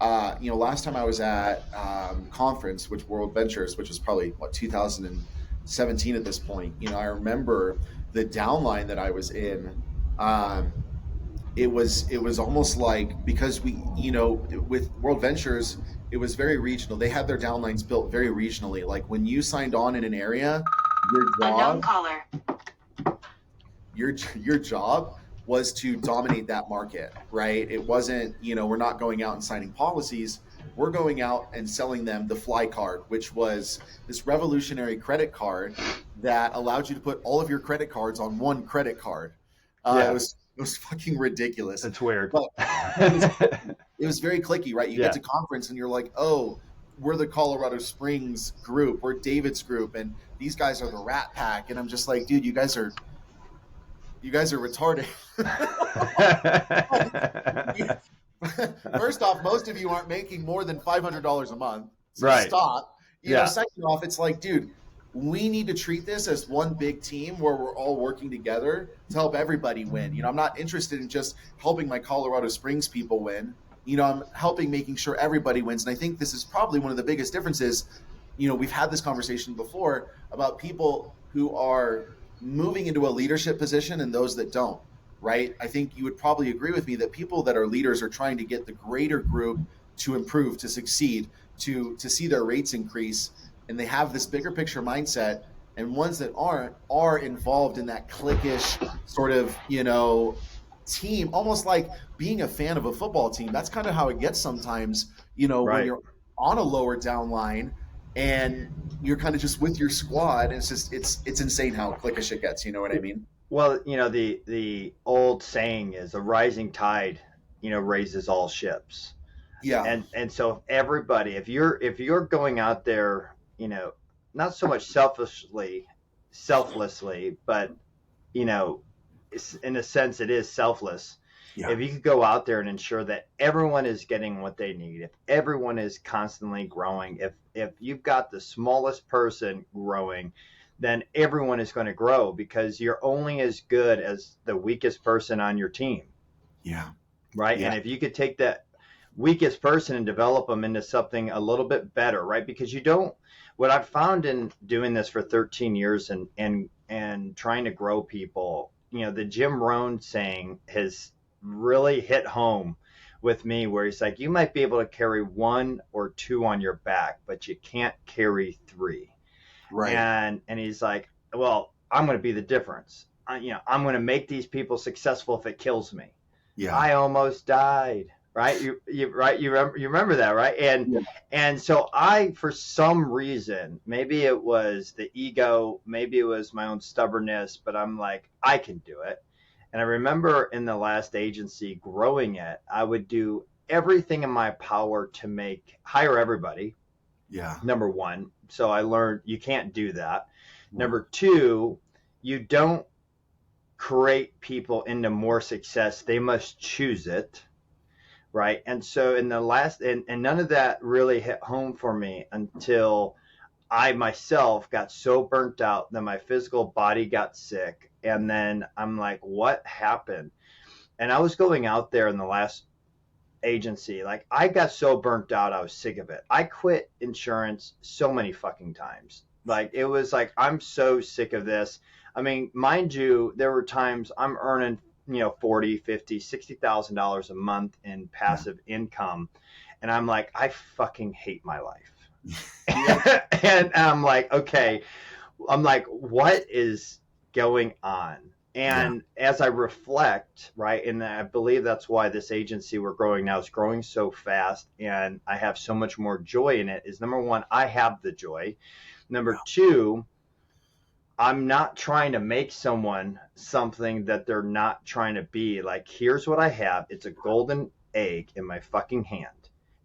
last time I was at conference, which World Ventures, which was probably 2017 at this point. I remember the downline that I was in. Um, it was almost like, because with World Ventures, it was very regional. They had their downlines built very regionally. Like when you signed on in an area, your Unknown job caller. your job was to dominate that market, right? It wasn't, we're not going out and signing policies. We're going out and selling them the Fly card, which was this revolutionary credit card that allowed you to put all of your credit cards on one credit card. It Yeah, was fucking ridiculous, it's weird. but it was clicky. It was very clicky, right? You Yeah. get to conference and you're like, oh, we're the Colorado Springs group, we're David's group, and these guys are the Rat Pack, and I'm just like, dude, you guys are retarded. First off, most of you aren't making more than $500 a month. So Right. stop. Yeah. Second off, it's like, dude, we need to treat this as one big team where we're all working together to help everybody win. I'm not interested in just helping my Colorado Springs people win. I'm helping making sure everybody wins. And I think this is probably one of the biggest differences. We've had this conversation before about people who are moving into a leadership position and those that don't, right? I think you would probably agree with me that people that are leaders are trying to get the greater group to improve, to succeed, to see their rates increase, and they have this bigger picture mindset. And ones that aren't are involved in that cliquish sort of, team, almost like being a fan of a football team. That's kind of how it gets sometimes, when Right. you're on a lower down line and you're kind of just with your squad. It's just it's insane how cliquish it gets. You know what I mean? Well, the old saying is a rising tide, raises all ships. Yeah. And so everybody, if you're going out there, not so much selflessly, but in a sense it is selfless. Yeah. If you could go out there and ensure that everyone is getting what they need, if everyone is constantly growing, if you've got the smallest person growing, then everyone is going to grow, because you're only as good as the weakest person on your team. Yeah. Right. Yeah. And if you could take that weakest person and develop them into something a little bit better, right? Because what I've found in doing this for 13 years and trying to grow people, the Jim Rohn saying has really hit home with me, where he's like, you might be able to carry one or two on your back, but you can't carry three. Right. And he's like, well, I'm going to be the difference. I'm going to make these people successful if it kills me. Yeah. I almost died. Right. You remember that. Right. And so for some reason, maybe it was the ego, maybe it was my own stubbornness, but I'm like, I can do it. And I remember in the last agency growing it, I would do everything in my power to hire everybody. Yeah. Number one. So I learned you can't do that. Number two, you don't create people into more success. They must choose it. Right. And so in the last, and none of that really hit home for me until I myself got so burnt out that my physical body got sick. And then I'm like, what happened? And I was going out there in the last agency. Like, I got so burnt out, I was sick of it. I quit insurance so many fucking times. Like, it was like, I'm so sick of this. I mean, mind you, there were times I'm earning $40,000, $50,000, $60,000 a month in passive income. And I'm like, I fucking hate my life. And I'm like, okay, what is going on? And as I reflect, right, and I believe that's why this agency we're growing now is growing so fast, and I have so much more joy in it, is number one, I have the joy. Number two, I'm not trying to make someone something that they're not trying to be. Like, here's what I have. It's a golden egg in my fucking hand.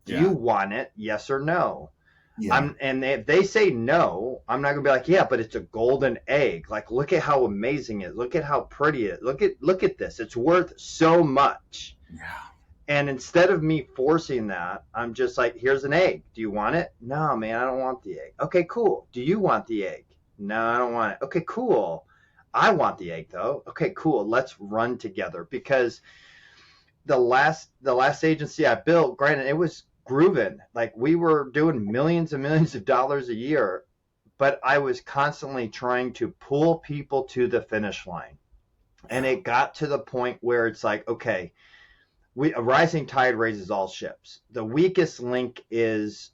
Do you want it? Yes or no? Yeah. And if they say no, I'm not gonna be like, yeah, but it's a golden egg. Like, look at how amazing it is. Look at how pretty it is. Look at this. It's worth so much. Yeah. And instead of me forcing that, I'm just like, here's an egg. Do you want it? No, man, I don't want the egg. Okay, cool. Do you want the egg? No, I don't want it. Okay, cool. I want the egg though. Okay, cool. Let's run together. Because the last agency I built, granted, it was grooving. Like we were doing millions and millions of dollars a year, but I was constantly trying to pull people to the finish line. And Yeah. it got to the point where it's like, okay, a rising tide raises all ships. The weakest link is,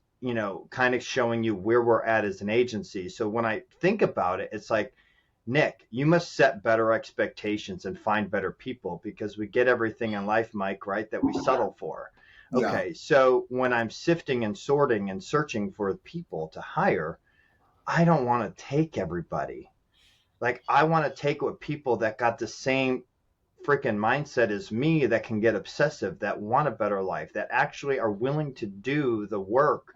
kind of showing you where we're at as an agency. So when I think about it, it's like, Nick, you must set better expectations and find better people, because we get everything in life, Mike, right, that we settle for. Yeah. Okay, so when I'm sifting and sorting and searching for people to hire, I don't want to take everybody. Like, I want to take with people that got the same freaking mindset as me, that can get obsessive, that want a better life, that actually are willing to do the work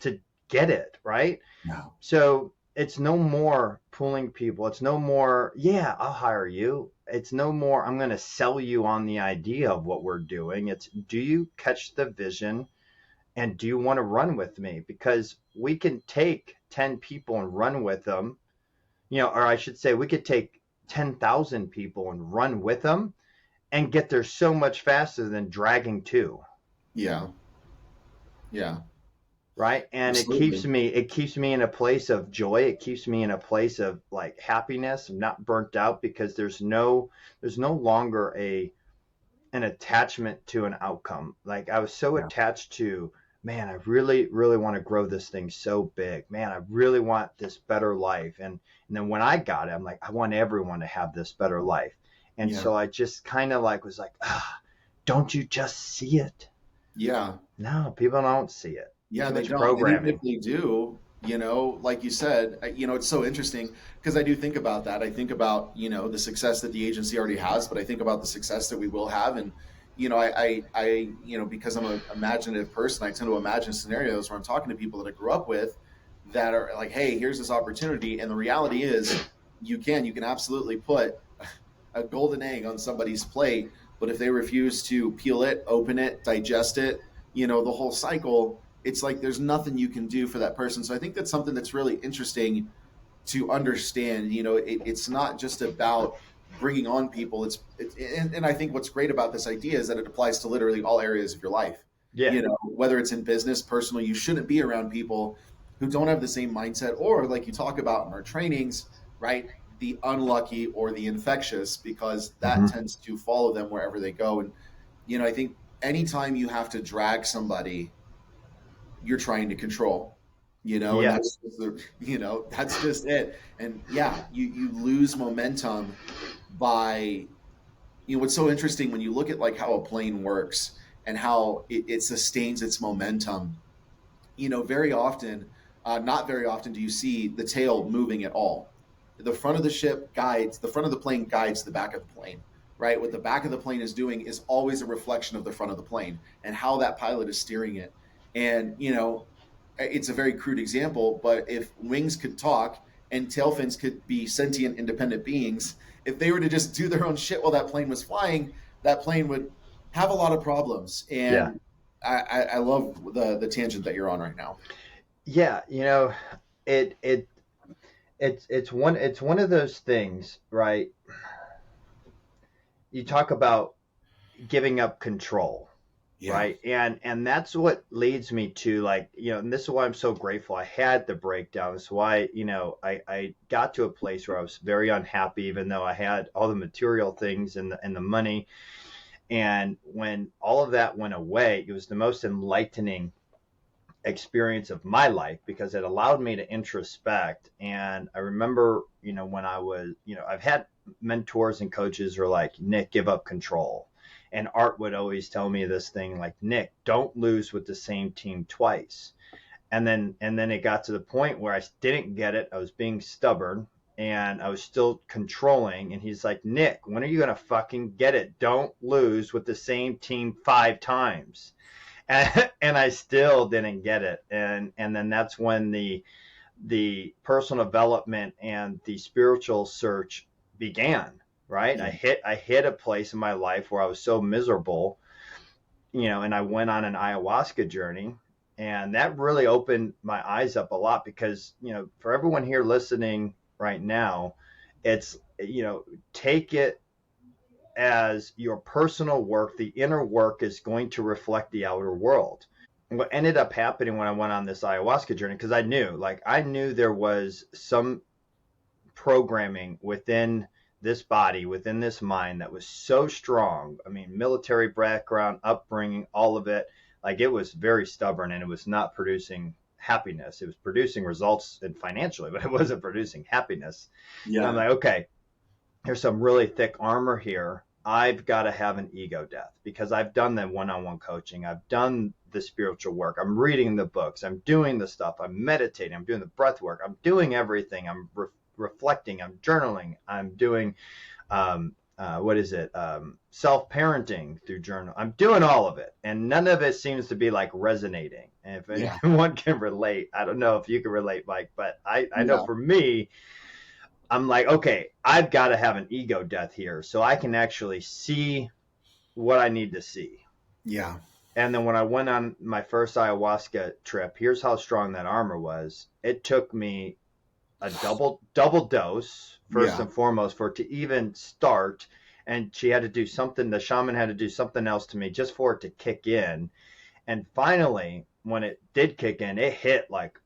to get it, right? Yeah. So it's no more pulling people. It's no more, yeah, I'll hire you. It's no more, I'm going to sell you on the idea of what we're doing. It's, do you catch the vision, and do you want to run with me? Because we can take 10 people and run with them, or I should say, we could take 10,000 people and run with them and get there so much faster than dragging two. Yeah. Yeah. Right. And Absolutely. it keeps me in a place of joy. It keeps me in a place of like happiness. I'm not burnt out, because there's no longer an attachment to an outcome. Like I was so Yeah. attached to, man, I really, really want to grow this thing so big. Man, I really want this better life. And then when I got it, I'm like, I want everyone to have this better life. And Yeah. so I just kind of like was like, don't you just see it? Yeah. No, people don't see it. Yeah, Too they much don't. And even if programming. they do, like you said, it's so interesting because I do think about that. I think about, the success that the agency already has, but I think about the success that we will have. And, because I'm an imaginative person, I tend to imagine scenarios where I'm talking to people that I grew up with that are like, hey, here's this opportunity. And the reality is you can absolutely put a golden egg on somebody's plate, but if they refuse to peel it, open it, digest it, the whole cycle, it's like there's nothing you can do for that person. So I think that's something that's really interesting to understand. It's not just about bringing on people. And I think what's great about this idea is that it applies to literally all areas of your life. Yeah. Whether it's in business, personal, you shouldn't be around people who don't have the same mindset, or like you talk about in our trainings, right? The unlucky or the infectious, because that Hmm. tends to follow them wherever they go. And I think anytime you have to drag somebody, you're trying to control, and Yes. that's just it. And yeah, you lose momentum by, what's so interesting when you look at like how a plane works and how it sustains its momentum, very often, not very often do you see the tail moving at all. The front of the front of the plane guides the back of the plane, right? What the back of the plane is doing is always a reflection of the front of the plane and how that pilot is steering it. And, it's a very crude example, but if wings could talk and tail fins could be sentient, independent beings, if they were to just do their own shit while that plane was flying, that plane would have a lot of problems. Yeah. And I love the tangent that you're on right now. Yeah. It it it's one of those things, right? You talk about giving up control, Yeah. right? And that's what leads me to, like, and this is why I'm so grateful I had the breakdown. This is why, I got to a place where I was very unhappy, even though I had all the material things and the money. And when all of that went away, it was the most enlightening experience of my life, because it allowed me to introspect. And I remember, when I was, I've had mentors and coaches who are like, Nick, give up control. And Art would always tell me this thing like, Nick, don't lose with the same team twice. And then it got to the point where I didn't get it. I was being stubborn and I was still controlling. And he's like, Nick, when are you going to fucking get it? Don't lose with the same team 5 times. And I still didn't get it. And then that's when the personal development and the spiritual search began. Right. Yeah. I hit a place in my life where I was so miserable, and I went on an ayahuasca journey. And that really opened my eyes up a lot, because, for everyone here listening right now, it's, take it as your personal work. The inner work is going to reflect the outer world. what ended up happening when I went on this ayahuasca journey, because I knew there was some programming within this body, within this mind that was so strong. I mean, military background, upbringing, all of it. Like it was very stubborn and it was not producing happiness. It was producing results and financially, but it wasn't producing happiness. And I'm Yeah. like, okay, there's some really thick armor here. I've got to have an ego death because I've done the one-on-one coaching. I've done the spiritual work. I'm reading the books. I'm doing the stuff. I'm meditating. I'm doing the breath work. I'm doing everything. I'm reflecting. I'm journaling. I'm doing, what is it? Self-parenting through journal. I'm doing all of it. And none of it seems to be like resonating. And if Yeah. anyone can relate, I don't know if you can relate, Mike, but I know Yeah. for me, I'm like, okay, I've got to have an ego death here so I can actually see what I need to see. Yeah. And then when I went on my first ayahuasca trip, here's how strong that armor was. It took me a double dose first Yeah. and foremost for it to even start. And she had to do something, the shaman had to do something else to me just for it to kick in. And finally, when it did kick in, it hit like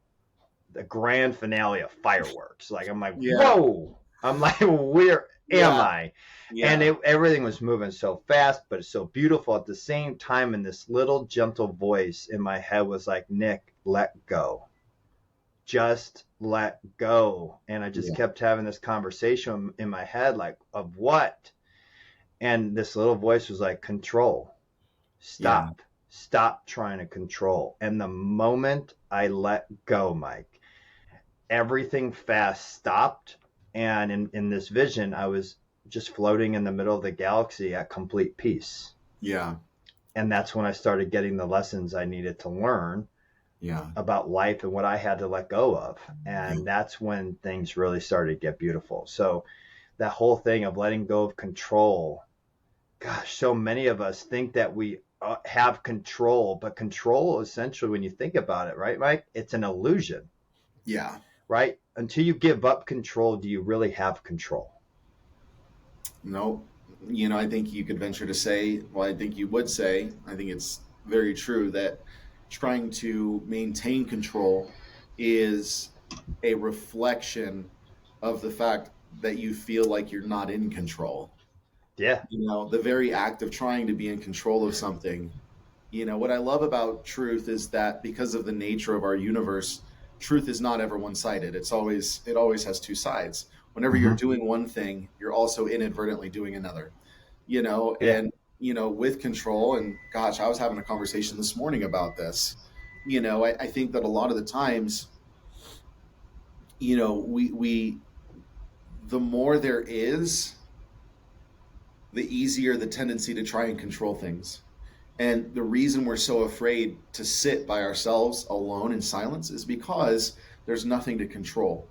the grand finale of fireworks. Like I'm like, Yeah. whoa! I'm like, where am Yeah. I? And Yeah. everything was moving so fast, but it's so beautiful at the same time. And this little gentle voice in my head was like, Nick, let go. Just let go. And I just Yeah. kept having this conversation in my head, like, of what? And this little voice was like, control. Yeah. Stop trying to control. And the moment I let go, Mike, everything fast stopped. And in this vision, I was just floating in the middle of the galaxy at complete peace. Yeah. And that's when I started getting the lessons I needed to learn Yeah. about life and what I had to let go of. Yeah. And that's when things really started to get beautiful. So that whole thing of letting go of control, gosh, so many of us think that we have control, but control essentially, when you think about it, right, Mike, it's an illusion. Yeah. Right? Until you give up control, do you really have control? No, I think you could venture to say, well, I think you would say, I think it's very true that trying to maintain control is a reflection of the fact that you feel like you're not in control. Yeah. The very act of trying to be in control of something. What I love about truth is that because of the nature of our universe, truth is not ever one-sided. It always has two sides. Whenever you're Mm-hmm. doing one thing, you're also inadvertently doing another. Yeah. And with control, and gosh, I was having a conversation this morning about this. I think that a lot of the times, we the more there is, the easier the tendency to try and control things. And the reason we're so afraid to sit by ourselves alone in silence is because there's nothing to control.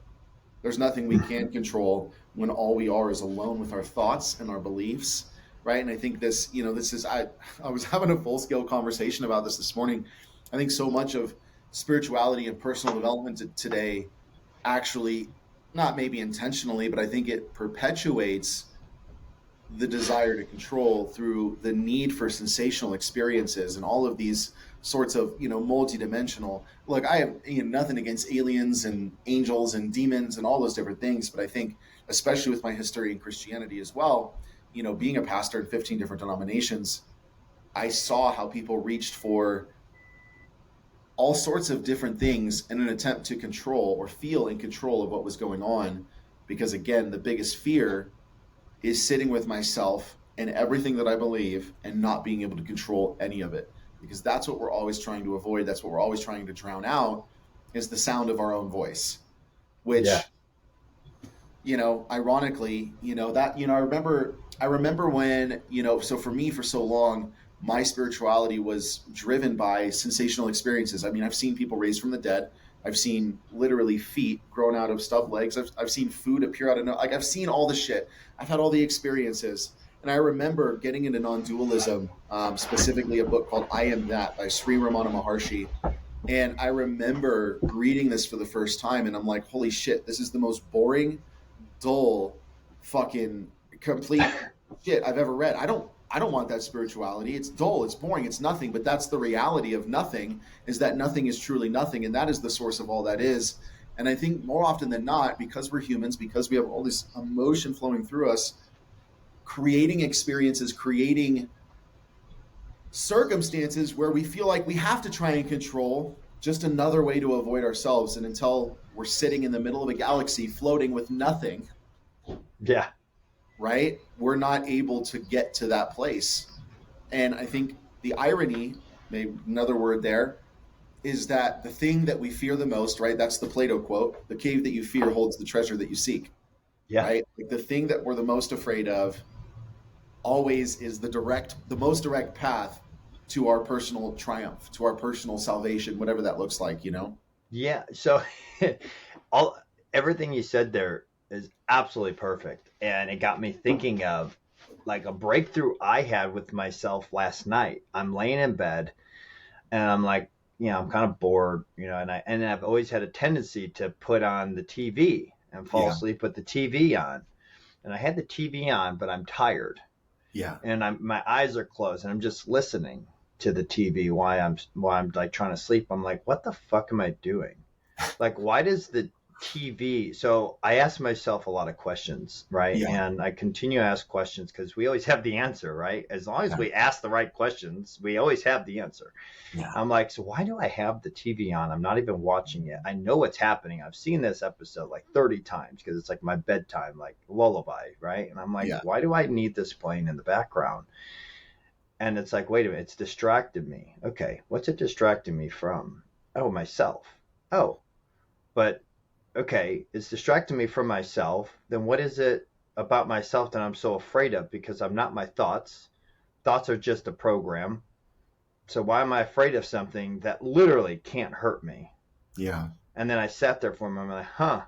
There's nothing we can control when all we are is alone with our thoughts and our beliefs, right? And I think this is I was having a full scale conversation about this morning. I think so much of spirituality and personal development today actually, not maybe intentionally, but I think it perpetuates the desire to control through the need for sensational experiences and all of these sorts of multidimensional. Look, I have nothing against aliens and angels and demons and all those different things, but I think especially with my history in Christianity as well, being a pastor in 15 different denominations, I saw how people reached for all sorts of different things in an attempt to control or feel in control of what was going on, because again, the biggest fear is sitting with myself and everything that I believe and not being able to control any of it. Because that's what we're always trying to avoid. That's what we're always trying to drown out, is the sound of our own voice, Yeah. which, ironically, I remember when, so for me for so long, my spirituality was driven by sensational experiences. I mean, I've seen people raised from the dead. I've seen literally feet grown out of stubbed legs. I've seen food appear out of no, like I've seen all the shit. I've had all the experiences. And I remember getting into non-dualism, specifically a book called I Am That by Sri Ramana Maharshi. And I remember reading this for the first time and I'm like, holy shit, this is the most boring, dull, fucking complete shit I've ever read. I don't want that spirituality. It's dull, it's boring, it's nothing. But that's the reality of nothing, is that nothing is truly nothing. And that is the source of all that is. And I think more often than not, because we're humans, because we have all this emotion flowing through us, creating experiences, creating circumstances where we feel like we have to try and control, just another way to avoid ourselves. And until we're sitting in the middle of a galaxy floating with nothing, Yeah. right, we're not able to get to that place. And I think the irony, maybe another word there, is that the thing that we fear the most, right? That's the Plato quote: the cave that you fear holds the treasure that you seek, Yeah. right? Like the thing that we're the most afraid of always is the most direct path to our personal triumph, to our personal salvation, whatever that looks like, you know? Yeah. So all everything you said there is absolutely perfect. And it got me thinking of like a breakthrough I had with myself last night. I'm laying in bed and I'm like, I'm kind of bored, and I've always had a tendency to put on the TV and fall Yeah. asleep with the TV on. And I had the TV on, but I'm tired. Yeah. And my eyes are closed and I'm just listening to the TV while I'm like trying to sleep. I'm like, what the fuck am I doing? Like, why does the TV? So I ask myself a lot of questions, right? Yeah. And I continue to ask questions because we always have the answer, right? As long as we ask the right questions, we always have the answer. Yeah. I'm like, so why do I have the TV on? I'm not even watching it. I know what's happening. I've seen this episode like 30 times because it's like my bedtime, like lullaby, right? And I'm like, why do I need this playing in the background? And it's like, wait a minute, it's distracted me. Okay, what's it distracting me from? Oh, myself. Oh, but okay, it's distracting me from myself. Then what is it about myself that I'm so afraid of? Because I'm not my thoughts. Thoughts are just a program. So why am I afraid of something that literally can't hurt me? Yeah. And then I sat there for a moment, like,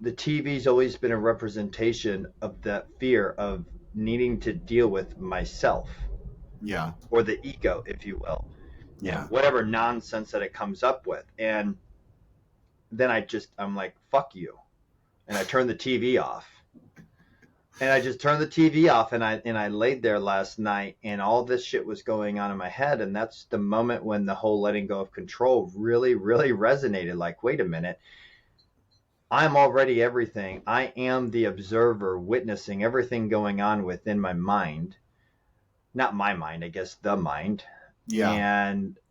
the TV's always been a representation of that fear of needing to deal with myself. Yeah. Or the ego, if you will. Yeah. Whatever nonsense that it comes up with. And then I'm like, fuck you. And I turned the TV off. And I just turned the TV off and I laid there last night and all this shit was going on in my head. And that's the moment when the whole letting go of control really, really resonated. Like, wait a minute. I'm already everything. I am the observer witnessing everything going on within my mind. Not my mind, I guess the mind. Yeah.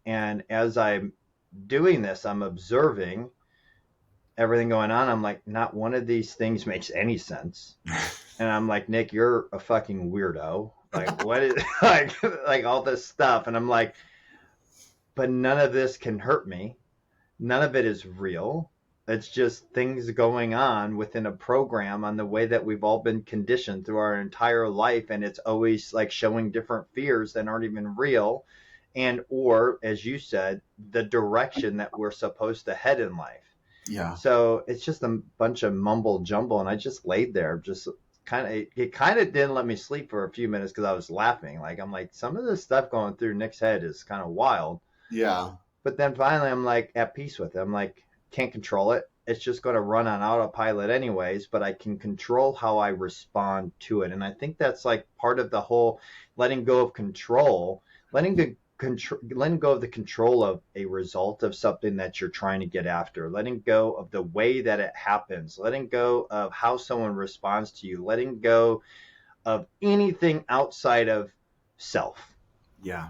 And as I'm doing this, I'm observing everything going on. I'm like, not one of these things makes any sense. And I'm like, Nick, you're a fucking weirdo. Like, what is like all this stuff? And I'm like, but none of this can hurt me. None of it is real. It's just things going on within a program on the way that we've all been conditioned through our entire life. And it's always like showing different fears that aren't even real. And, or as you said, the direction that we're supposed to head in life. Yeah. So it's just a bunch of mumble jumble. And I just laid there, just it kind of didn't let me sleep for a few minutes because I was laughing. Like, I'm like, some of this stuff going through Nick's head is kind of wild. Yeah. But then finally I'm like at peace with it. I'm like, can't control it. It's just going to run on autopilot anyways, but I can control how I respond to it. And I think that's like part of the whole letting go of control, letting go of the control of a result of something that you're trying to get after, letting go of the way that it happens, letting go of how someone responds to you, letting go of anything outside of self. Yeah.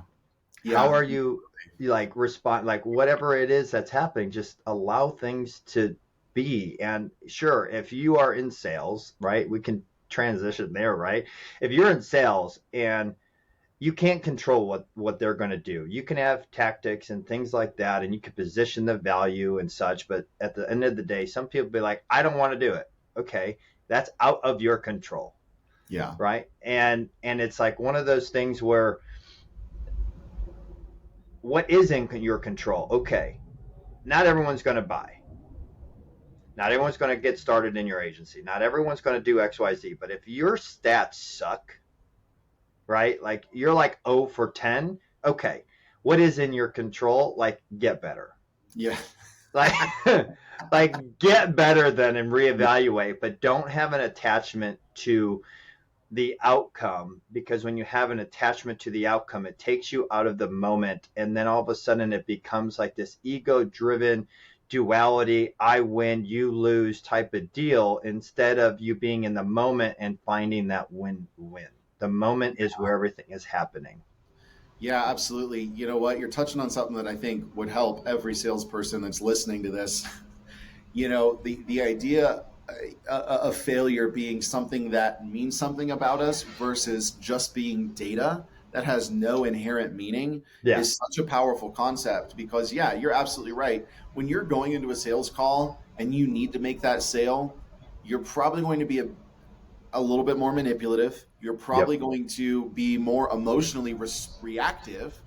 How are you like respond, like whatever it is that's happening, just allow things to be. And sure, if you are in sales, right, we can transition there, right? If you're in sales and you can't control what they're going to do. You can have tactics and things like that, and you can position the value and such. But at the end of the day, some people be like, I don't want to do it. Okay, that's out of your control. Yeah. Right. And it's like one of those things where what is in your control? Okay, not everyone's going to buy. Not everyone's going to get started in your agency. Not everyone's going to do X, Y, Z. But if your stats suck, right? Like you're like 0 for 10. Okay. What is in your control? Like get better. Yeah. Like, like get better then and reevaluate, but don't have an attachment to the outcome, because when you have an attachment to the outcome, it takes you out of the moment. And then all of a sudden it becomes like this ego driven duality, I win, you lose type of deal, instead of you being in the moment and finding that win-win. The moment is where everything is happening. Yeah, absolutely. You know what? You're touching on something that I think would help every salesperson that's listening to this. The idea of failure being something that means something about us versus just being data that has no inherent meaning Yeah. is such a powerful concept because, yeah, you're absolutely right. When you're going into a sales call and you need to make that sale, you're probably going to be a little bit more manipulative. You're Yep. probably going to be more emotionally reactive.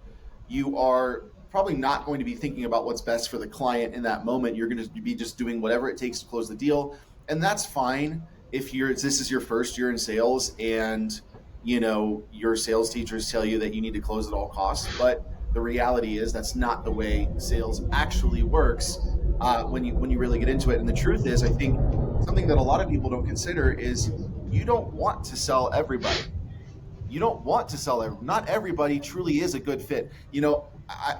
You are probably not going to be thinking about what's best for the client in that moment. You're going to be just doing whatever it takes to close the deal, and that's fine if this is your first year in sales and your sales teachers tell you that you need to close at all costs. But the reality is that's not the way sales actually works when you really get into it. And the truth is, I think something that a lot of people don't consider is you don't want to sell everybody. You don't want to sell not everybody truly is a good fit.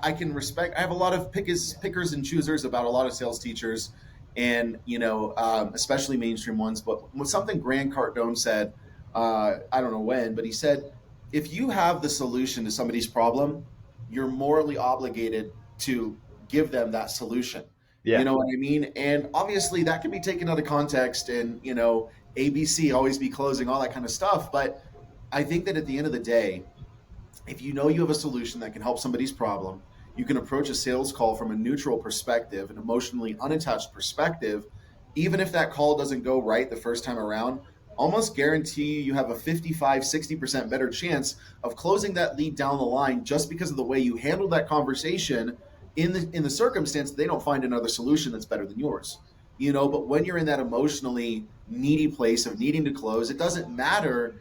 I can respect. I have a lot of pickers and choosers about a lot of sales teachers, and especially mainstream ones. But something Grant Cardone said, I don't know when, but he said, if you have the solution to somebody's problem, you're morally obligated to give them that solution. You Yeah. know what I mean? And obviously that can be taken out of context, and ABC always be closing, all that kind of stuff. But I think that at the end of the day, if you know you have a solution that can help somebody's problem, you can approach a sales call from a neutral perspective, an emotionally unattached perspective. Even if that call doesn't go right the first time around, almost guarantee you have a 55-60% better chance of closing that lead down the line just because of the way you handled that conversation in the circumstance they don't find another solution that's better than yours. But when you're in that emotionally needy place of needing to close, it doesn't matter,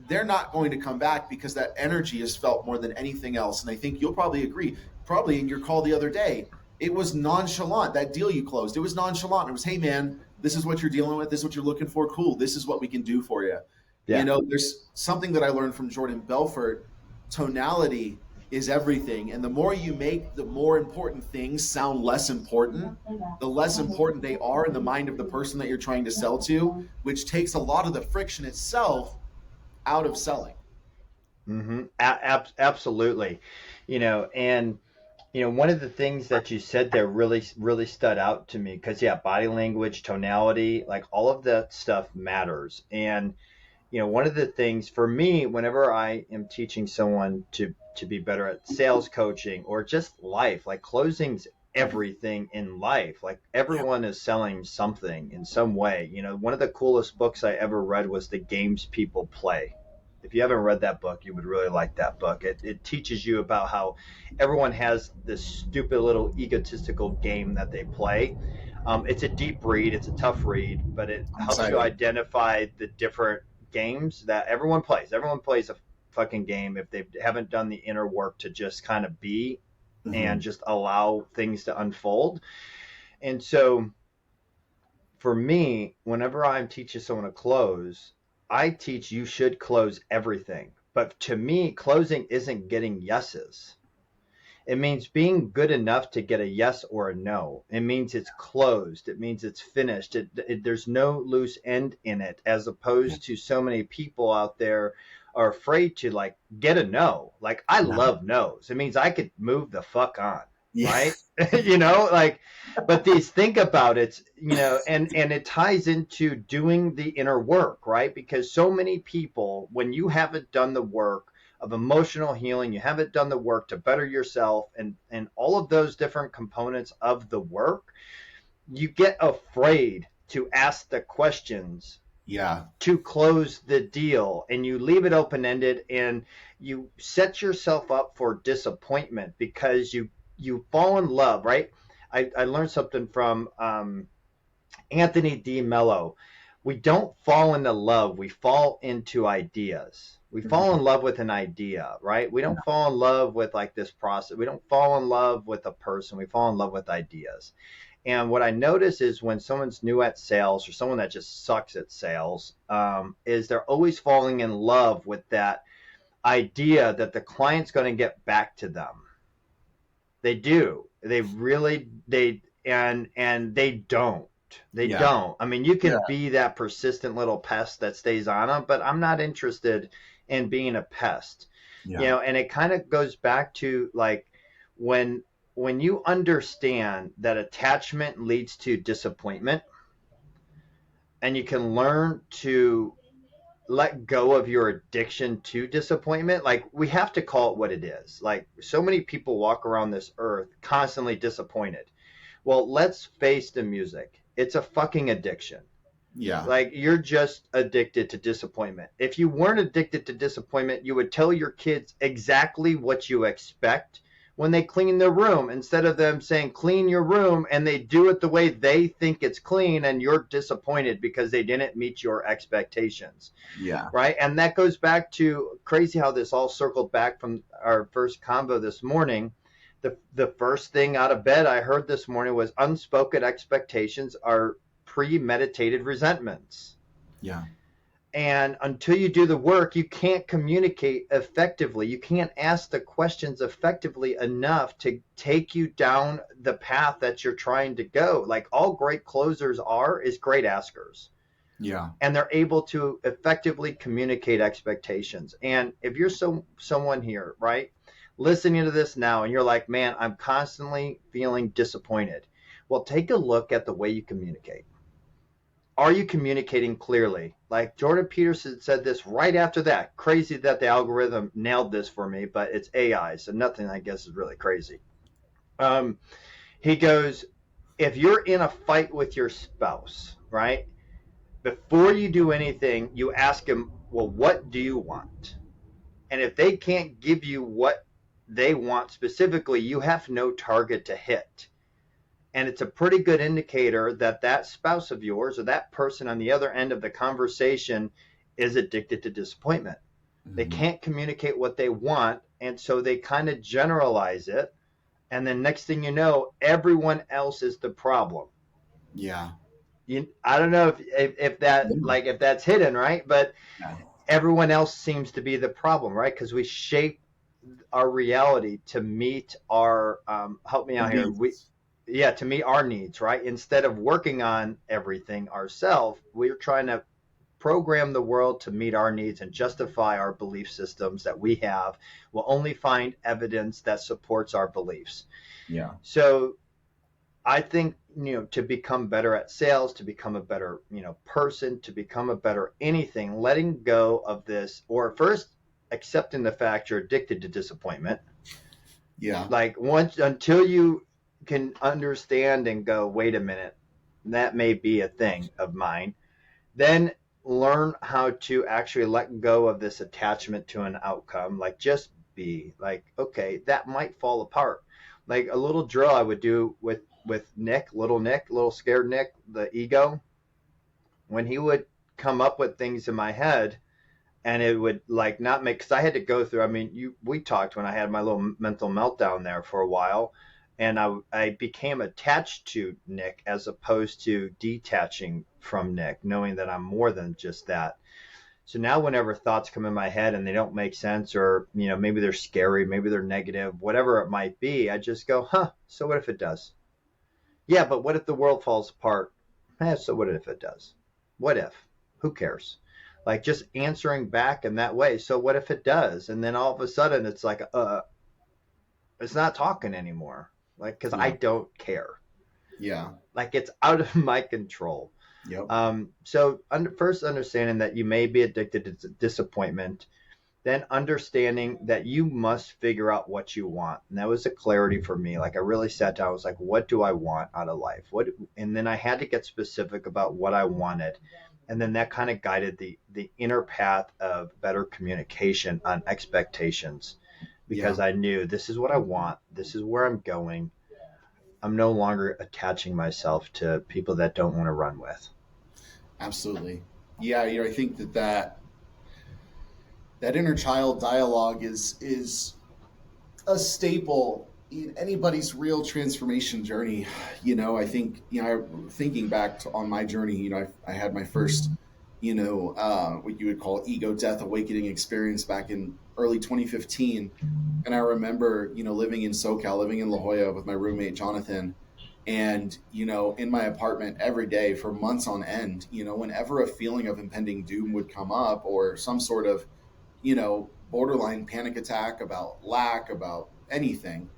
they're not going to come back because that energy is felt more than anything else. And I think you'll probably agree, probably in your call the other day, it was nonchalant. That deal you closed, it was nonchalant. It was, hey man, this is what you're dealing with. This is what you're looking for. Cool. This is what we can do for you. Yeah. There's something that I learned from Jordan Belfort. Tonality is everything. And the more you make the more important things sound less important, the less important they are in the mind of the person that you're trying to sell to, which takes a lot of the friction itself out of selling. Absolutely. And one of the things that you said there really, really stood out to me because, yeah, body language, tonality, like all of that stuff matters. And, one of the things for me, whenever I am teaching someone to be better at sales coaching or just life, like closing's everything in life. Like everyone is selling something in some way. One of the coolest books I ever read was The Games People Play. If you haven't read that book, you would really like that book. It teaches you about how everyone has this stupid little egotistical game that they play. It's a deep read, it's a tough read, but it I'm helps you excited. identify the different games that everyone plays. Everyone plays a fucking game if they haven't done the inner work to just kind of be and Mm-hmm. just allow things to unfold. And so for me, whenever I'm teaching someone to close, I teach you should close everything. But to me, closing isn't getting yeses. It means being good enough to get a yes or a no. It means it's closed. It means it's finished. There's no loose end in it, as opposed to so many people out there are afraid to like get a no. Like I Yeah. love no's. It means I could move the fuck on, Yeah. right? Like, but these think about it, and it ties into doing the inner work, right? Because so many people, when you haven't done the work of emotional healing, you haven't done the work to better yourself and all of those different components of the work, you get afraid to ask the questions Yeah. to close the deal, and you leave it open ended, and you set yourself up for disappointment because you fall in love, right? I learned something from Anthony D. Mello. We don't fall into love, we fall into ideas. We fall in Mhm. love with an idea, right? We Yeah. don't fall in love with like this process. We don't fall in love with a person. We fall in love with ideas. And what I notice is when someone's new at sales or someone that just sucks at sales, is they're always falling in love with that idea that the client's going to get back to them. They do. They really and they don't. They Yeah. don't. I mean, you Yeah. can be that persistent little pest that stays on them, but I'm not interested in being a pest. Yeah. And it kind of goes back to like when when you understand that attachment leads to disappointment and you can learn to let go of your addiction to disappointment, like we have to call it what it is. Like so many people walk around this earth constantly disappointed. Well, let's face the music. It's a fucking addiction. Yeah. Like you're just addicted to disappointment. If you weren't addicted to disappointment, you would tell your kids exactly what you expect when they clean their room instead of them saying clean your room and they do it the way they think it's clean and you're disappointed because they didn't meet your expectations. Yeah. Right? And that goes back to crazy how this all circled back from our first convo this morning. The first thing out of bed I heard this morning was unspoken expectations are premeditated resentments. Yeah. And until you do the work, you can't communicate effectively. You can't ask the questions effectively enough to take you down the path that you're trying to go. Like all great closers is great askers. Yeah. And they're able to effectively communicate expectations. And if you're someone here, right, listening to this now and you're like, man, I'm constantly feeling disappointed. Well, take a look at the way you communicate. Are you communicating clearly? Like Jordan Peterson said this right after that. Crazy that the algorithm nailed this for me, but it's AI, so nothing I guess is really crazy. He goes, if you're in a fight with your spouse, right? Before you do anything, you ask him, well, what do you want? And if they can't give you what they want specifically, you have no target to hit. And it's a pretty good indicator that that spouse of yours or that person on the other end of the conversation is addicted to disappointment. Mm-hmm. They can't communicate what they want, and so they kind of generalize it. And then next thing you know, everyone else is the problem. Yeah. I don't know if that if that's hidden, right? But everyone else seems to be the problem, right? Because we shape our reality to meet our help me out here. To meet our needs, right? Instead of working on everything ourselves, we're trying to program the world to meet our needs and justify our belief systems that we have. We'll only find evidence that supports our beliefs. Yeah. So I think, to become better at sales, to become a better, person, to become a better anything, letting go of this, or first accepting the fact you're addicted to disappointment. Yeah. Like until you can understand and go, wait a minute, that may be a thing of mine, then learn how to actually let go of this attachment to an outcome. Like just be like, okay, that might fall apart. Like a little drill I would do with Nick, little scared Nick, the ego, when he would come up with things in my head and it would like not make, because I had to go through, we talked when I had my little mental meltdown there for a while. And I became attached to Nick as opposed to detaching from Nick, knowing that I'm more than just that. So now whenever thoughts come in my head and they don't make sense, or, maybe they're scary, maybe they're negative, whatever it might be, I just go, so what if it does? Yeah, but what if the world falls apart? So what if it does? What if? Who cares? Like just answering back in that way. So what if it does? And then all of a sudden it's like, it's not talking anymore. Like, because I don't care. Yeah. Like it's out of my control. Yep. So first understanding that you may be addicted to disappointment, then understanding that you must figure out what you want. And that was a clarity for me. Like I really sat down, I was like, what do I want out of life? And then I had to get specific about what I wanted. And then that kind of guided the inner path of better communication on expectations. Because I knew this is what I want. This is where I'm going. I'm no longer attaching myself to people that don't want to run with. Absolutely. Yeah. I think that inner child dialogue is a staple in anybody's real transformation journey, I think, thinking back on my journey, I had my first, what you would call ego death awakening experience back in early 2015. And I remember, living in SoCal, living in La Jolla with my roommate, Jonathan, and, in my apartment every day for months on end, whenever a feeling of impending doom would come up or some sort of, borderline panic attack about lack, about anything,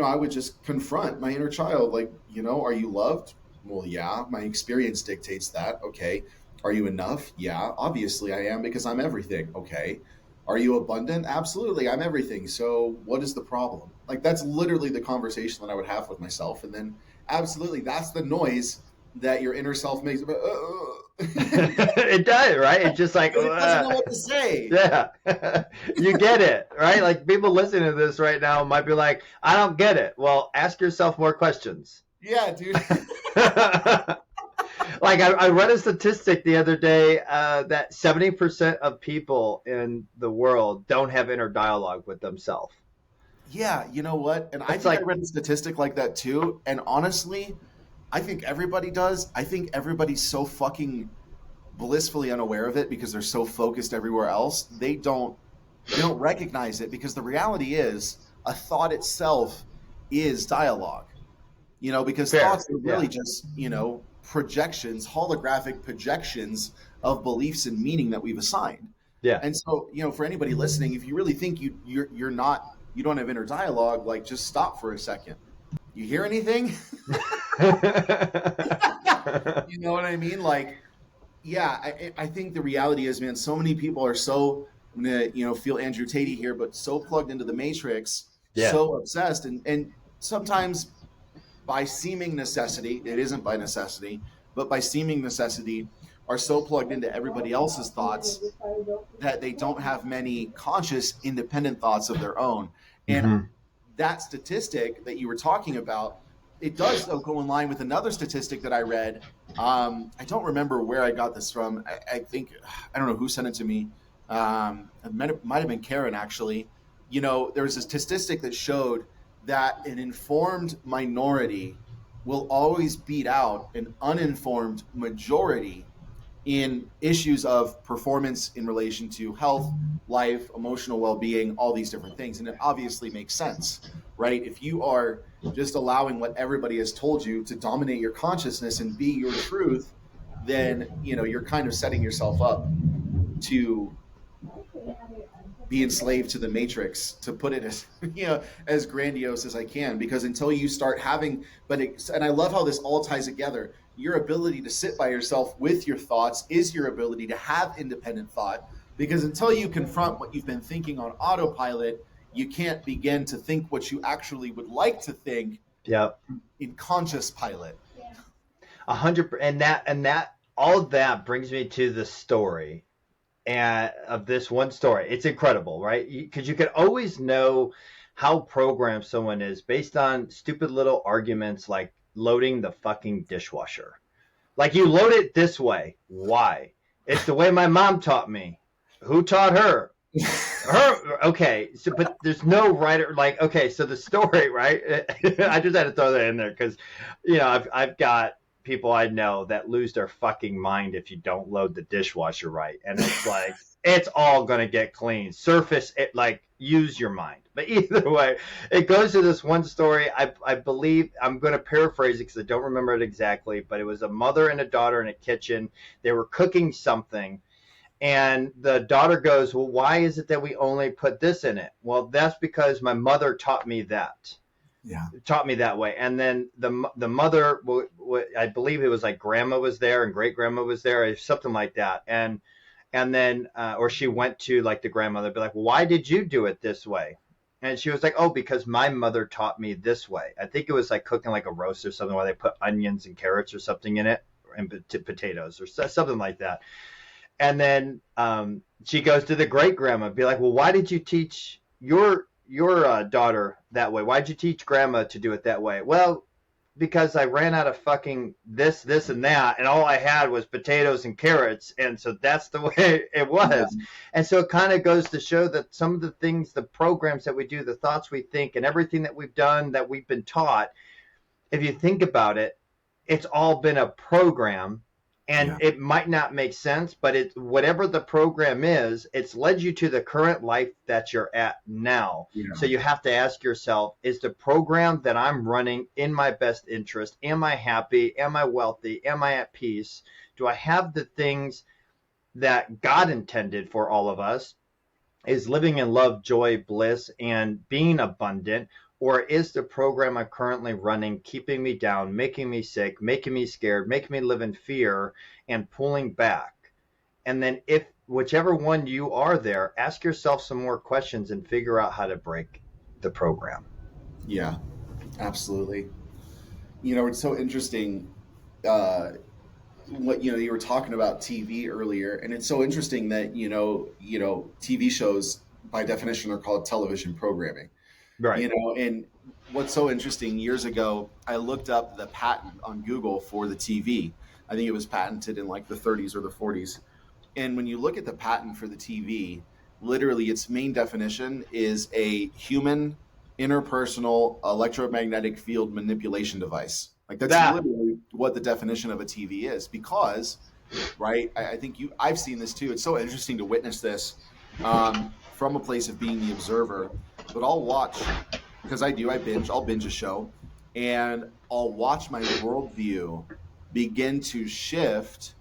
I would just confront my inner child, like, are you loved? Well, yeah, my experience dictates that. Okay. Are you enough? Yeah, obviously I am because I'm everything. Okay. Are you abundant? Absolutely, I'm everything. So what is the problem? Like, that's literally the conversation that I would have with myself. And then, absolutely, that's the noise that your inner self makes. It does, right? It's just like, It doesn't know what to say. Yeah. You get it, right? Like, people listening to this right now might be like, I don't get it. Well, ask yourself more questions. Yeah, dude. Like, I read a statistic the other day that 70% of people in the world don't have inner dialogue with themselves. Yeah, you know what? And I It's think I like, read a statistic like that too. And honestly, I think everybody does. I think everybody's so fucking blissfully unaware of it because they're so focused everywhere else. They don't recognize it, because the reality is a thought itself is dialogue. Because fair. thoughts are Yeah. really just, projections, holographic projections of beliefs and meaning that we've assigned. Yeah. And so, for anybody listening, if you really think you don't have inner dialogue, like, just stop for a second. You hear anything? You know what I mean? Like, yeah, I think the reality is, man, so many people are so, I'm gonna, feel Andrew Tate here, but so plugged into the matrix, Yeah. so obsessed, and sometimes by seeming necessity, it isn't by necessity, but by seeming necessity, are so plugged into everybody else's thoughts that they don't have many conscious, independent thoughts of their own. And Hmm. that statistic that you were talking about, it does though go in line with another statistic that I read. I don't remember where I got this from. I think, I don't know who sent it to me. It might have been Karen, actually. There was a statistic that showed that an informed minority will always beat out an uninformed majority in issues of performance in relation to health, life, emotional well-being, all these different things. And it obviously makes sense, right? If you are just allowing what everybody has told you to dominate your consciousness and be your truth, then, you're kind of setting yourself up to be enslaved to the matrix, to put it as, as grandiose as I can, because until you start having, and I love how this all ties together. Your ability to sit by yourself with your thoughts is your ability to have independent thought, because until you confront what you've been thinking on autopilot, you can't begin to think what you actually would like to think Yeah. in conscious pilot. 100%. And that all of that brings me to the story and of this one story. It's incredible, right? Because you can always know how programmed someone is based on stupid little arguments like loading the fucking dishwasher. Like, you load it this way. Why? It's the way my mom taught me. Who taught her? Her. Okay. So, but there's no writer. Like, okay. So the story, right? I just had to throw that in there because, I've got people I know that lose their fucking mind if you don't load the dishwasher right. And it's like, it's all going to get clean. Surface it, like, use your mind. But either way, it goes to this one story. I believe, I'm going to paraphrase it because I don't remember it exactly, but it was a mother and a daughter in a kitchen. They were cooking something. And the daughter goes, well, why is it that we only put this in it? Well, that's because my mother taught me that. Yeah. Taught me that way. And then the mother, I believe it was like grandma was there and great grandma was there, or something like that. And then, or she went to like the grandmother, be like, well, why did you do it this way? And she was like, oh, because my mother taught me this way. I think it was like cooking like a roast or something where they put onions and carrots or something in it, and potatoes or something like that. And then she goes to the great grandma, be like, well, why did you teach your daughter that way? Why did you teach grandma to do it that way? Well, because I ran out of fucking this, and that, and all I had was potatoes and carrots. And so that's the way it was. Yeah. And so it kind of goes to show that some of the things, the programs that we do, the thoughts we think, and everything that we've done, that we've been taught, if you think about it, it's all been a program. And Yeah. it might not make sense, but it, whatever the program is, it's led you to the current life that you're at now. Yeah. So you have to ask yourself, is the program that I'm running in my best interest? Am I happy? Am I wealthy? Am I at peace? Do I have the things that God intended for all of us? Is living in love, joy, bliss, and being abundant? Or is the program I'm currently running keeping me down, making me sick, making me scared, making me live in fear, and pulling back? And then if whichever one you are there, ask yourself some more questions and figure out how to break the program. Yeah, absolutely. It's so interesting. What you were talking about TV earlier, and it's so interesting that TV shows by definition are called television programming. Right. And what's so interesting, years ago I looked up the patent on Google for the TV. I think it was patented in like the 30s or the 40s. And when you look at the patent for the TV, literally its main definition is a human interpersonal electromagnetic field manipulation device. Like that's That. literally what the definition of a TV is. Because, right, I think I've seen this too. It's so interesting to witness this from a place of being the observer. But I'll watch, because I'll binge a show, and I'll watch my worldview begin to shift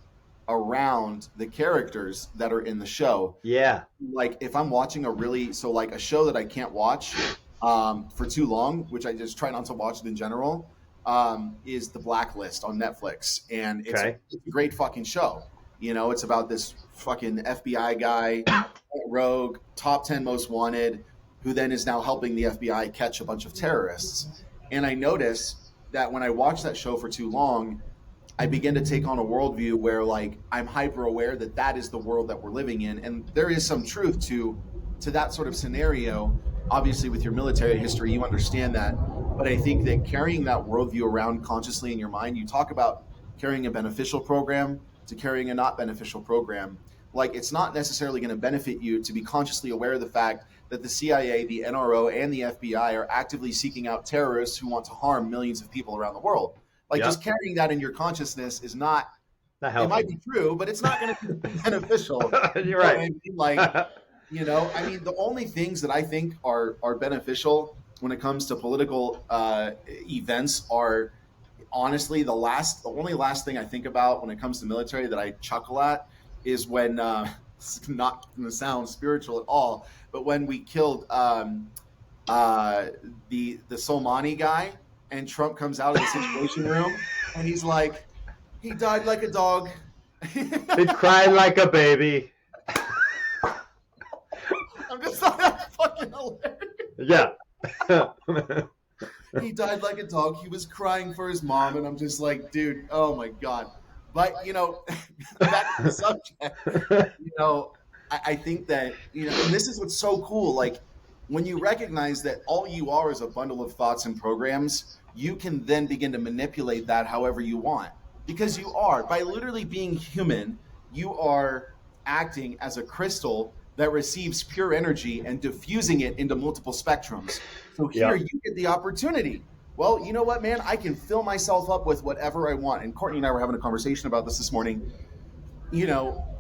around the characters that are in the show. Yeah. Like if I'm watching like a show that I can't watch for too long, which I just try not to watch it in general, is The Blacklist on Netflix. And it's a great fucking show. It's about this fucking FBI guy, rogue, top 10 most wanted, who then is now helping the FBI catch a bunch of terrorists. And I notice that when I watch that show for too long, I begin to take on a worldview where like I'm hyper aware that that is the world that we're living in. And there is some truth to that sort of scenario. Obviously with your military history, you understand that. But I think that carrying that worldview around consciously in your mind, you talk about carrying a beneficial program to carrying a not beneficial program. Like it's not necessarily going to benefit you to be consciously aware of the fact that the CIA, the NRO, and the FBI are actively seeking out terrorists who want to harm millions of people around the world. Like just carrying that in your consciousness is not it might be true, but it's not going to be beneficial. You're right. I mean? Like, the only things that I think are beneficial when it comes to political events are honestly the only last thing I think about when it comes to military that I chuckle at is when it's not going to sound spiritual at all, but when we killed the Soleimani guy, and Trump comes out of the Situation Room, and he's like, he died like a dog. He cried like a baby. I'm just thought that fucking hilarious. Yeah. He died like a dog. He was crying for his mom, and I'm just like, dude, oh my God. But, back to the subject, I think that, and this is what's so cool. Like, when you recognize that all you are is a bundle of thoughts and programs, you can then begin to manipulate that however you want. Because you are, by literally being human, you are acting as a crystal that receives pure energy and diffusing it into multiple spectrums. So here you get the opportunity. Well, you know what, man? I can fill myself up with whatever I want. And Courtney and I were having a conversation about this morning.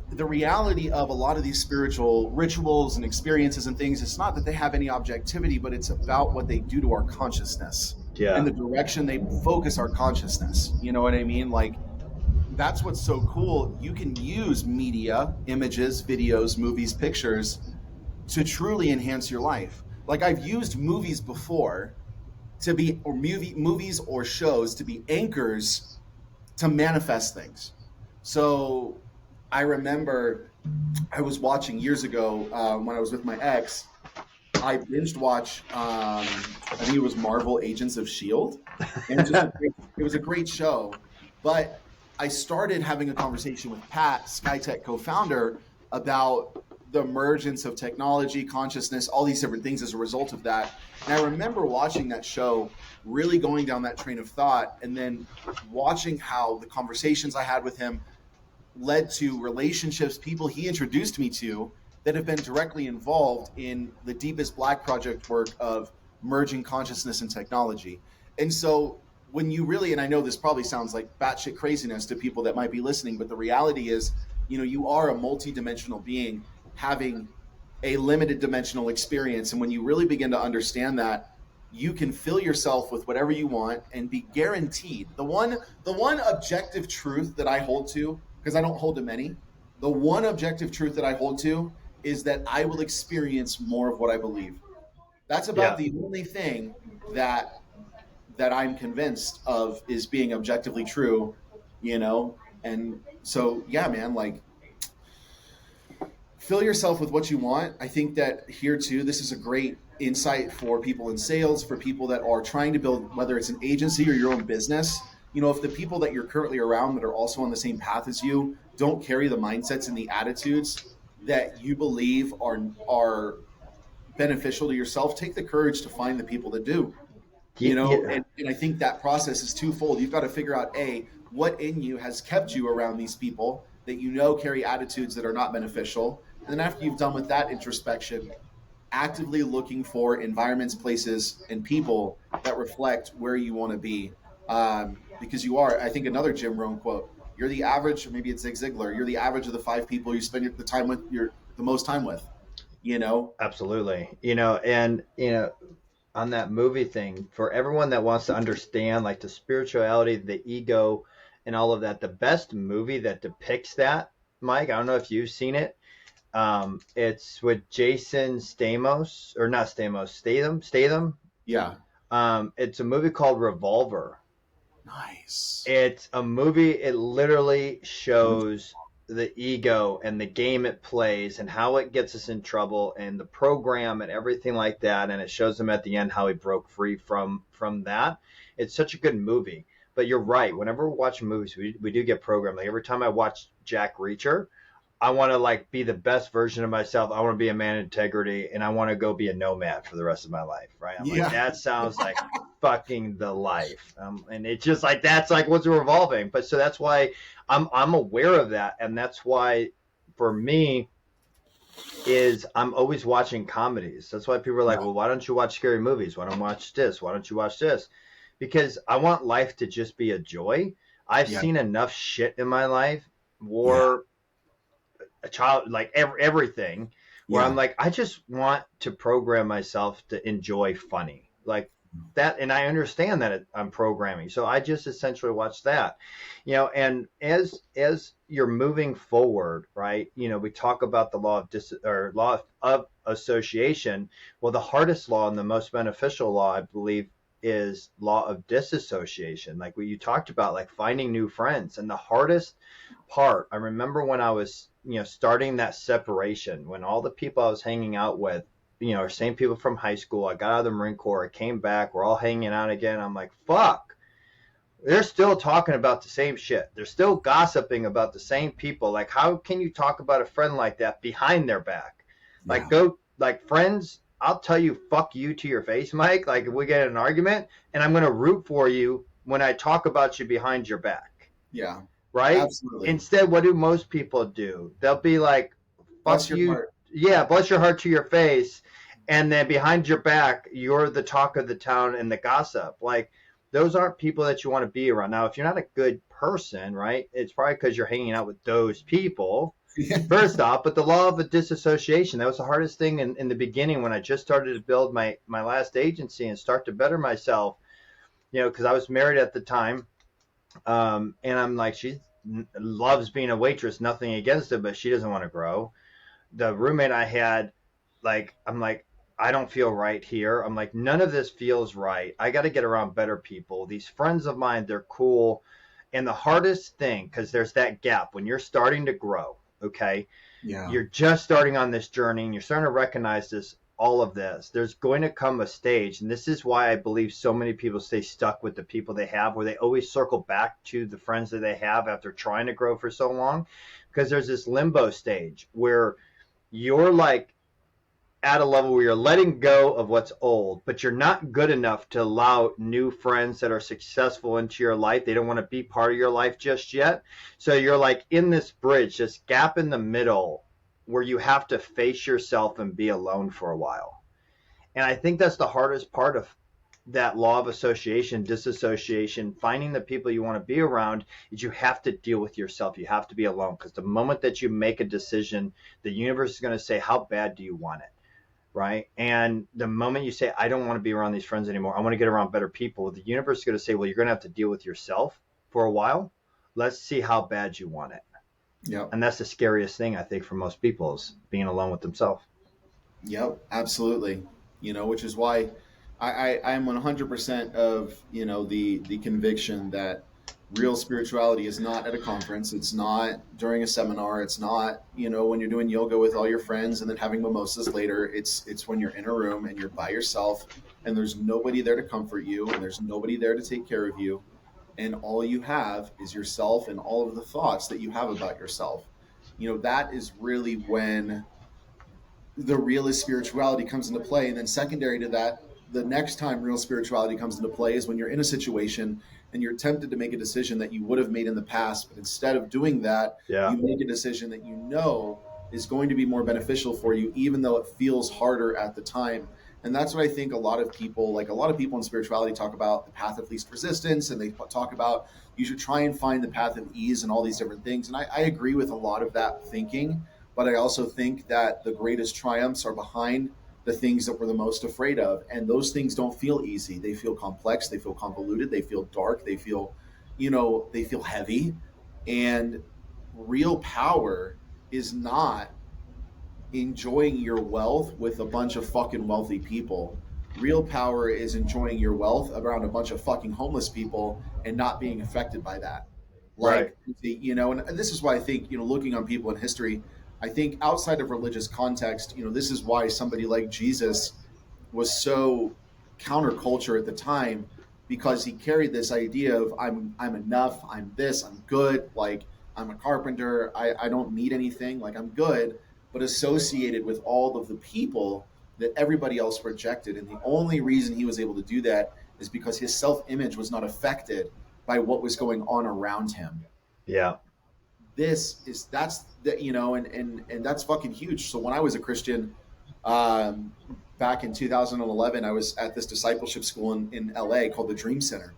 The reality of a lot of these spiritual rituals and experiences and things, it's not that they have any objectivity, but it's about what they do to our consciousness and the direction they focus our consciousness. You know what I mean? Like, that's what's so cool. You can use media, images, videos, movies, pictures to truly enhance your life. Like I've used movies before movies or shows to be anchors to manifest things. So I remember I was watching years ago when I was with my ex. I binged watch, I think it was Marvel Agents of S.H.I.E.L.D. And it was a great show. But I started having a conversation with Pat, Skytech co-founder, about the emergence of technology, consciousness, all these different things as a result of that. And I remember watching that show, really going down that train of thought, and then watching how the conversations I had with him led to relationships, people he introduced me to that have been directly involved in the Deepest Black project work of merging consciousness and technology. And so when you really, and I know this probably sounds like batshit craziness to people that might be listening, but the reality is, you are a multidimensional being having a limited dimensional experience. And when you really begin to understand that, you can fill yourself with whatever you want and be guaranteed the one objective truth that I hold to, because I don't hold to many, the one objective truth that I hold to is that I will experience more of what I believe. That's about Yeah. the only thing that I'm convinced of is being objectively true, And so, yeah, man, like, fill yourself with what you want. I think that here too, this is a great insight for people in sales, for people that are trying to build, whether it's an agency or your own business. If the people that you're currently around that are also on the same path as you don't carry the mindsets and the attitudes that you believe are beneficial to yourself, take the courage to find the people that do. Yeah. And I think that process is twofold. You've got to figure out, A, what in you has kept you around these people that carry attitudes that are not beneficial. And then after you've done with that introspection, actively looking for environments, places, and people that reflect where you want to be. Because you are, I think another Jim Rohn quote, you're the average, or maybe it's Zig Ziglar, you're the average of the 5 people you spend the most time with, you know? Absolutely. And on that movie thing, for everyone that wants to understand like the spirituality, the ego, and all of that, the best movie that depicts that, Mike, I don't know if you've seen it. It's with Jason Stamos, or not Stamos, Statham. Yeah. It's a movie called Revolver. Nice. It's a movie, it literally shows the ego and the game it plays and how it gets us in trouble and the program and everything like that. And it shows him at the end how he broke free from that. It's such a good movie. But you're right. Whenever we're watching movies, we do get programmed. Like every time I watch Jack Reacher, I want to like be the best version of myself. I want to be a man of integrity, and I want to go be a nomad for the rest of my life. Right? I'm like, that sounds like fucking the life. And it's just like that's like what's revolving. But so that's why I'm aware of that, and that's why for me is I'm always watching comedies. That's why people are like, well, why don't you watch scary movies? Why don't you watch this? Why don't you watch this? Because I want life to just be a joy. I've seen enough shit in my life, war, a child, like everything, where I'm like, I just want to program myself to enjoy funny like that. And I understand that I'm programming. So I just essentially watch that, and as you're moving forward, right. We talk about the law of law of association. Well, the hardest law and the most beneficial law, I believe, is law of disassociation, like what you talked about, like finding new friends. And the hardest part, I remember when I was, starting that separation, when all the people I was hanging out with, are same people from high school. I got out of the Marine Corps, I came back, we're all hanging out again. I'm like, fuck, they're still talking about the same shit. They're still gossiping about the same people. Like, how can you talk about a friend like that behind their back? Like, go, like, friends, I'll tell you fuck you to your face, Mike. Like, if we get in an argument, and I'm going to root for you when I talk about you behind your back. Yeah. Right? Absolutely. Instead, what do most people do? They'll be like, fuck you. Heart. Yeah, bless your heart to your face. And then behind your back, you're the talk of the town and the gossip. Like, those aren't people that you want to be around. Now, if you're not a good person, right, it's probably because you're hanging out with those people. First off, but the law of a disassociation, that was the hardest thing in the beginning when I just started to build my last agency and start to better myself, because I was married at the time. And I'm like, she loves being a waitress, nothing against it, but she doesn't want to grow. The roommate I had, like, I'm like, I don't feel right here. I'm like, none of this feels right. I got to get around better people. These friends of mine, they're cool. And the hardest thing, because there's that gap when you're starting to grow, okay? Yeah. You're just starting on this journey and you're starting to recognize all of this. There's going to come a stage, and this is why I believe so many people stay stuck with the people they have, where they always circle back to the friends that they have after trying to grow for so long, because there's this limbo stage where you're like at a level where you're letting go of what's old, but you're not good enough to allow new friends that are successful into your life. They don't want to be part of your life just yet. So you're like in this bridge, this gap in the middle where you have to face yourself and be alone for a while. And I think that's the hardest part of that law of association, disassociation, finding the people you want to be around is you have to deal with yourself. You have to be alone because the moment that you make a decision, the universe is going to say, how bad do you want it? Right. And the moment you say, I don't want to be around these friends anymore, I want to get around better people, the universe is going to say, well, you're going to have to deal with yourself for a while. Let's see how bad you want it. Yep. And that's the scariest thing, I think, for most people is being alone with themselves. Yep, absolutely. Which is why I'm 100% of, the conviction that real spirituality is not at a conference. It's not during a seminar. It's not, when you're doing yoga with all your friends and then having mimosas later. It's when you're in a room and you're by yourself and there's nobody there to comfort you and there's nobody there to take care of you. And all you have is yourself and all of the thoughts that you have about yourself. That is really when the realist spirituality comes into play. And then secondary to that, the next time real spirituality comes into play is when you're in a situation and you're tempted to make a decision that you would have made in the past, but instead of doing that, Yeah. you make a decision that is going to be more beneficial for you, even though it feels harder at the time. And that's what I think a lot of people in spirituality talk about the path of least resistance, and they talk about you should try and find the path of ease and all these different things. And I agree with a lot of that thinking. But I also think that the greatest triumphs are behind the things that we're the most afraid of. And those things don't feel easy. They feel complex. They feel convoluted. They feel dark. They feel, they feel heavy. And real power is not enjoying your wealth with a bunch of fucking wealthy people. Real power is enjoying your wealth around a bunch of fucking homeless people and not being affected by that. Right. Like, and this is why I think, looking on people in history, I think outside of religious context, this is why somebody like Jesus was so counterculture at the time, because he carried this idea of I'm enough, I'm this, I'm good, like I'm a carpenter, I don't need anything, like I'm good, but associated with all of the people that everybody else rejected. And the only reason he was able to do that is because his self-image was not affected by what was going on around him. Yeah. That's that, and that's fucking huge. So when I was a Christian, um, back in 2011, I was at this discipleship school in LA called the Dream Center.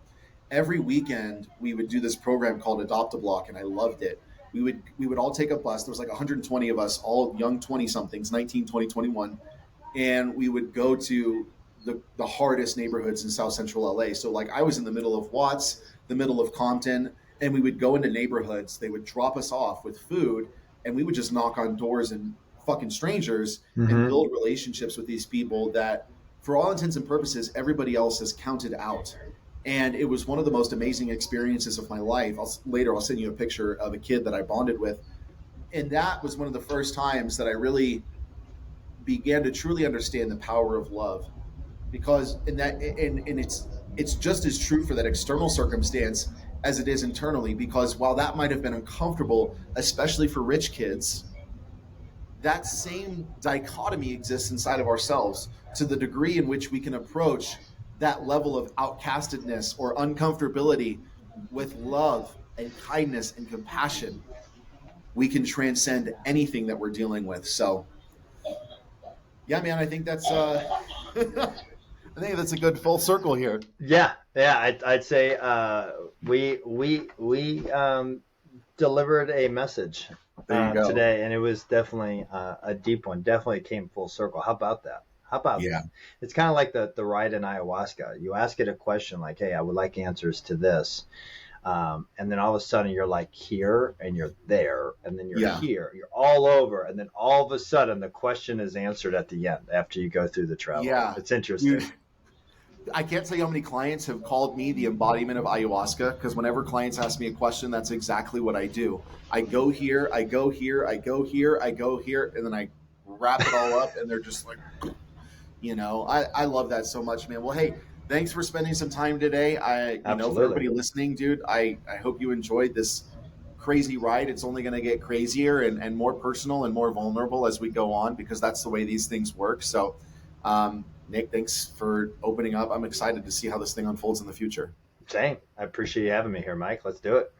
Every weekend we would do this program called Adopt a Block, and I loved it. We would all take a bus. There was like 120 of us, all young 20 somethings, 19, 20, 21, and we would go to the hardest neighborhoods in South Central LA. So like I was in the middle of Watts, the middle of Compton, and we would go into neighborhoods. They would drop us off with food, and we would just knock on doors and fucking strangers and Mm-hmm. build relationships with these people that, for all intents and purposes, everybody else has counted out. And it was one of the most amazing experiences of my life. I'll send you a picture of a kid that I bonded with, and that was one of the first times that I really began to truly understand the power of love. Because it's just as true for that external circumstance as it is internally. Because while that might have been uncomfortable, especially for rich kids, that same dichotomy exists inside of ourselves, to the degree in which we can approach that level of outcastedness or uncomfortability with love and kindness and compassion. We can transcend anything that we're dealing with. So yeah, man, I think that's I think that's a good full circle here. Yeah. Yeah. I'd say we delivered a message There you go. today, and it was definitely a deep one. Definitely came full circle. How about that? How about Yeah. that? It's kind of like the ride in ayahuasca. You ask it a question like, "Hey, I would like answers to this," and then all of a sudden you're like here, and you're there, and then you're Yeah. here, you're all over, and then all of a sudden the question is answered at the end after you go through the travel. Yeah. It's interesting. Dude, I can't tell you how many clients have called me the embodiment of ayahuasca, because whenever clients ask me a question, that's exactly what I do. I go here, I go here, I go here, I go here, and then I wrap it all up, and they're just like, I love that so much, man. Well, hey, thanks for spending some time today. For Absolutely. everybody listening, dude, I hope you enjoyed this crazy ride. It's only going to get crazier and more personal and more vulnerable as we go on, because that's the way these things work. So, Nick, thanks for opening up. I'm excited to see how this thing unfolds in the future. Same. I appreciate you having me here, Mike. Let's do it.